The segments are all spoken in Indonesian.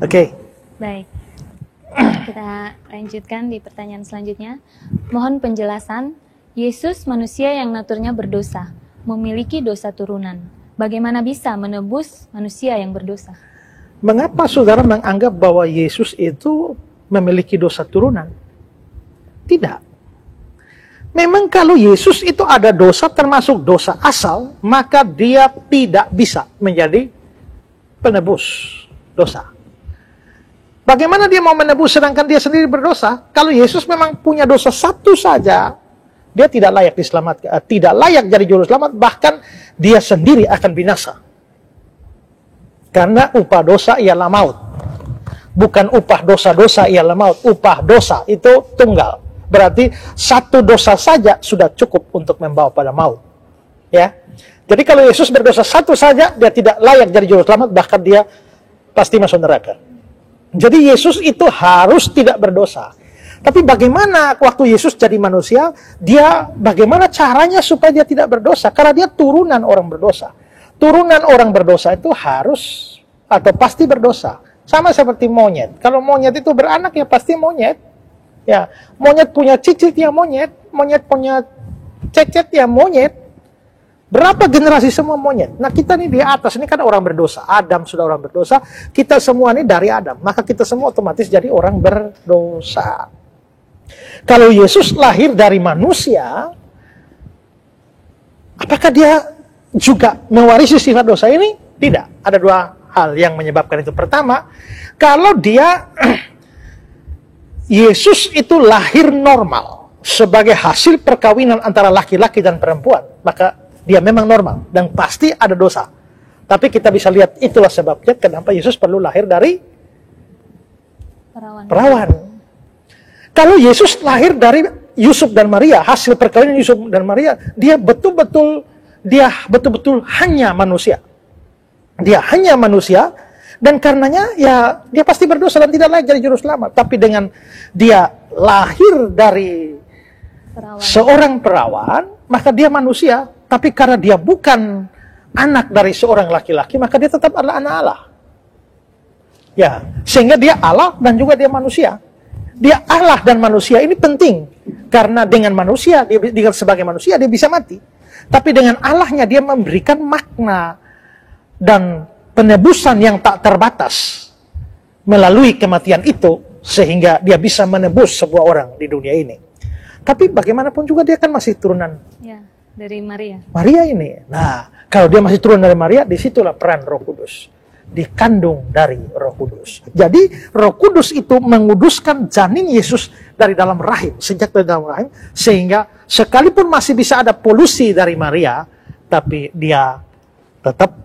Oke. Baik. Kita lanjutkan di pertanyaan selanjutnya. Mohon penjelasan, Yesus manusia yang naturnya berdosa, memiliki dosa turunan. Bagaimana bisa menebus manusia yang berdosa? Mengapa saudara menganggap bahwa Yesus itu memiliki dosa turunan? Tidak. Memang kalau Yesus itu ada dosa termasuk dosa asal, maka dia tidak bisa menjadi penebus dosa. Bagaimana dia mau menebus sedangkan dia sendiri berdosa? Kalau Yesus memang punya dosa satu saja, dia tidak layak diselamatkan, tidak layak jadi juru selamat, bahkan dia sendiri akan binasa. Karena upah dosa ialah maut. Bukan upah dosa-dosa ialah maut, upah dosa itu tunggal. Berarti satu dosa saja sudah cukup untuk membawa pada maut. Ya. Jadi kalau Yesus berdosa satu saja, dia tidak layak jadi juru selamat, bahkan dia pasti masuk neraka. Jadi Yesus itu harus tidak berdosa. Tapi bagaimana waktu Yesus jadi manusia, dia bagaimana caranya supaya dia tidak berdosa? Karena dia turunan orang berdosa. Turunan orang berdosa itu harus atau pasti berdosa. Sama seperti monyet. Kalau monyet itu beranak ya pasti monyet. Ya, monyet punya cicit ya monyet. Monyet punya cecet ya monyet. Berapa generasi semua monyet? Nah kita nih di atas ini kan orang berdosa. Adam sudah orang berdosa. Kita semua ini dari Adam. Maka kita semua otomatis jadi orang berdosa. Kalau Yesus lahir dari manusia, apakah dia juga mewarisi sifat dosa ini? Tidak. Ada dua hal yang menyebabkan itu. Pertama, kalau dia Yesus itu lahir normal sebagai hasil perkawinan antara laki-laki dan perempuan, maka dia memang normal dan pasti ada dosa. Tapi kita bisa lihat itulah sebabnya kenapa Yesus perlu lahir dari perawan. Kalau Yesus lahir dari Yusuf dan Maria, hasil perkawinan Yusuf dan Maria, dia betul-betul hanya manusia. Dia hanya manusia dan karenanya ya dia pasti berdosa dan tidak layak jadi juru selamat. Tapi dengan dia lahir dari seorang perawan, maka dia manusia. Tapi karena dia bukan anak dari seorang laki-laki, maka dia tetap adalah anak Allah. Ya, sehingga dia Allah dan juga dia manusia. Dia Allah dan manusia ini penting. Karena dengan manusia, dia sebagai manusia dia bisa mati. Tapi dengan Allahnya dia memberikan makna dan penebusan yang tak terbatas melalui kematian itu, sehingga dia bisa menebus sebuah orang di dunia ini. Tapi bagaimanapun juga dia kan masih turunan dari Maria. Maria ini. Nah, kalau dia masih turun dari Maria, disitulah peran Roh Kudus. Dikandung dari Roh Kudus. Jadi, Roh Kudus itu menguduskan janin Yesus dari dalam rahim. Sejak dari dalam rahim. Sehingga sekalipun masih bisa ada polusi dari Maria, tapi dia tetap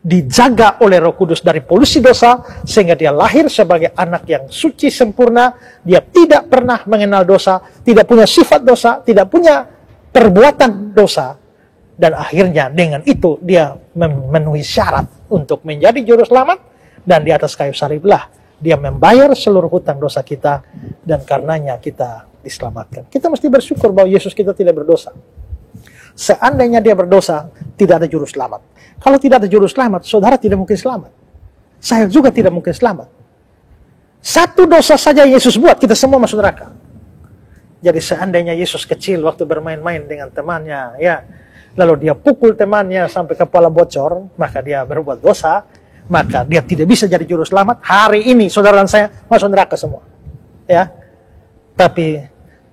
dijaga oleh Roh Kudus dari polusi dosa. Sehingga dia lahir sebagai anak yang suci sempurna. Dia tidak pernah mengenal dosa. Tidak punya sifat dosa. Tidak punya perbuatan dosa, dan akhirnya dengan itu dia memenuhi syarat untuk menjadi juru selamat, dan di atas kayu saliblah dia membayar seluruh hutang dosa kita, dan karenanya kita diselamatkan. Kita mesti bersyukur bahwa Yesus kita tidak berdosa. Seandainya dia berdosa, tidak ada juru selamat. Kalau tidak ada juru selamat, saudara tidak mungkin selamat. Saya juga tidak mungkin selamat. Satu dosa saja Yesus buat, kita semua masuk neraka. Jadi seandainya Yesus kecil waktu bermain-main dengan temannya, ya, lalu dia pukul temannya sampai kepala bocor, maka dia berbuat dosa, maka dia tidak bisa jadi juru selamat. Hari ini saudara dan saya masuk neraka semua. Ya. Tapi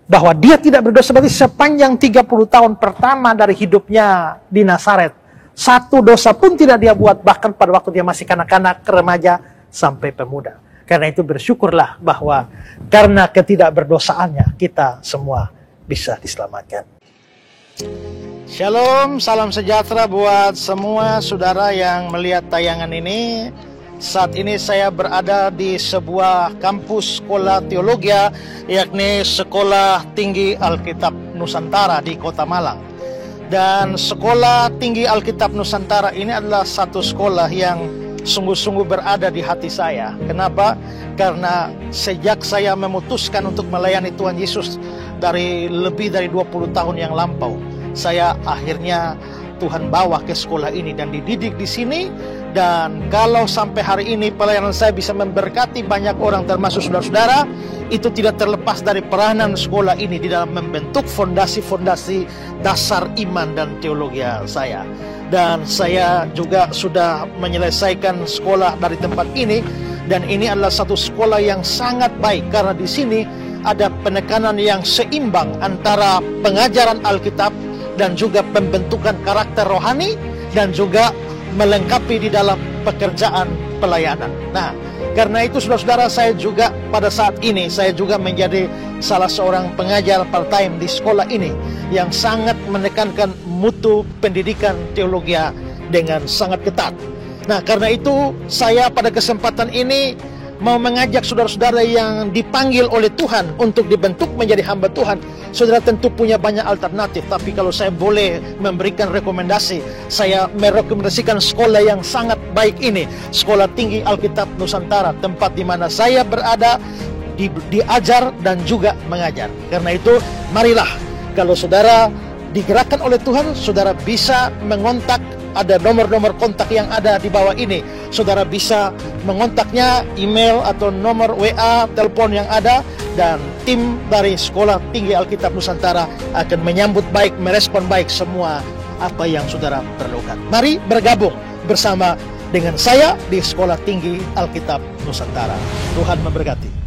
bahwa dia tidak berdosa berarti sepanjang 30 tahun pertama dari hidupnya di Nazaret, satu dosa pun tidak dia buat, bahkan pada waktu dia masih kanak-kanak, remaja, sampai pemuda. Karena itu bersyukurlah bahwa karena ketidakberdosaannya kita semua bisa diselamatkan. Shalom, salam sejahtera buat semua saudara yang melihat tayangan ini. Saat ini saya berada di sebuah kampus sekolah teologi, yakni Sekolah Tinggi Alkitab Nusantara di Kota Malang. Dan Sekolah Tinggi Alkitab Nusantara ini adalah satu sekolah yang sungguh-sungguh berada di hati saya. Kenapa? Karena sejak saya memutuskan untuk melayani Tuhan Yesus dari lebih dari 20 tahun yang lampau, saya akhirnya Tuhan bawa ke sekolah ini dan dididik di sini, Dan kalau sampai hari ini pelayanan saya bisa memberkati banyak orang termasuk saudara-saudara, itu tidak terlepas dari peranan sekolah ini di dalam membentuk fondasi-fondasi dasar iman dan teologi saya. Dan saya juga sudah menyelesaikan sekolah dari tempat ini, dan ini adalah satu sekolah yang sangat baik karena di sini ada penekanan yang seimbang antara pengajaran Alkitab dan juga pembentukan karakter rohani dan juga melengkapi di dalam pekerjaan pelayanan. Nah, karena itu saudara-saudara, saya juga pada saat ini saya juga menjadi salah seorang pengajar part-time di sekolah ini yang sangat menekankan mutu pendidikan teologi dengan sangat ketat. Nah, karena itu saya pada kesempatan ini mau mengajak saudara-saudara yang dipanggil oleh Tuhan untuk dibentuk menjadi hamba Tuhan. Saudara tentu punya banyak alternatif, tapi kalau saya boleh memberikan rekomendasi, saya merekomendasikan sekolah yang sangat baik ini, Sekolah Tinggi Alkitab Nusantara, tempat di mana saya berada, diajar dan juga mengajar. Karena itu, marilah kalau saudara digerakkan oleh Tuhan, saudara bisa mengontak, ada nomor-nomor kontak yang ada di bawah ini. Saudara bisa mengontaknya, email atau nomor WA, telepon yang ada, dan tim dari Sekolah Tinggi Alkitab Nusantara akan menyambut baik, merespon baik semua apa yang saudara perlukan. Mari bergabung bersama dengan saya di Sekolah Tinggi Alkitab Nusantara. Tuhan memberkati.